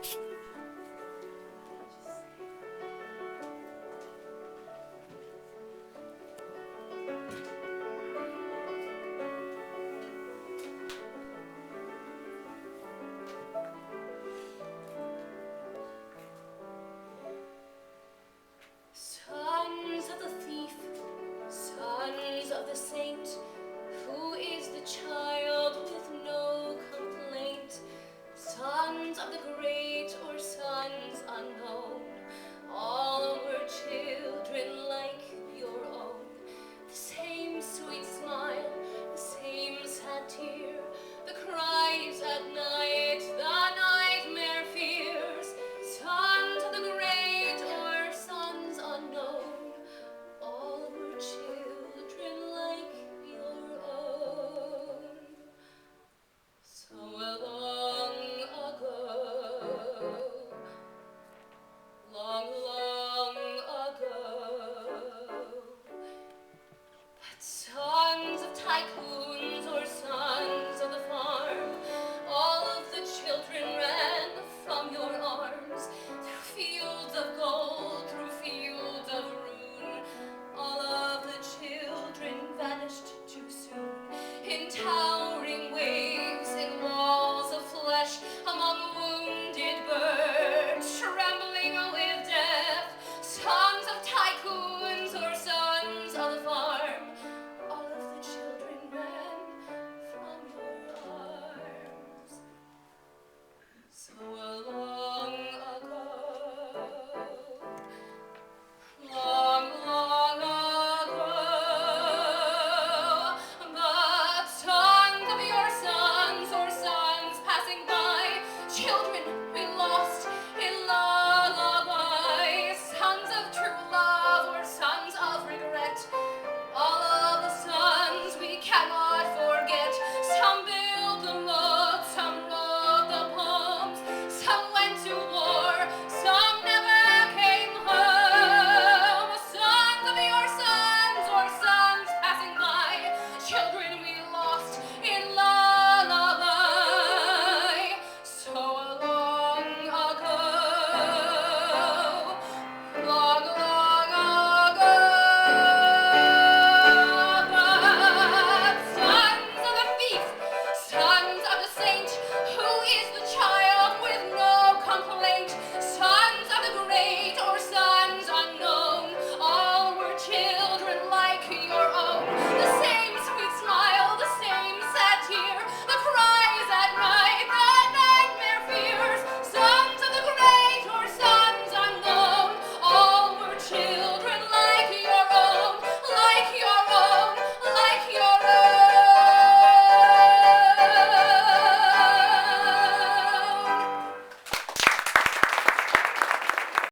Sons of the thief, sons of the saint, who is the child with no complaint? Sons of the great or sons unknown, all were children like your own. The same sweet smile, the same sad tear, the cries at night, the nightmare fears. Sons of the great or sons unknown, all were children like your own. So long ago, long, long ago, but sons of tycoons or sons of the farm, all of the children ran from your arms, through fields of gold, through fields of ruin. All of the children vanished too soon, in towering waves, in walls of flesh, among wounded birds, trembling with death. Sons of tycoons or sons of the farm, all of the children ran from your arms. So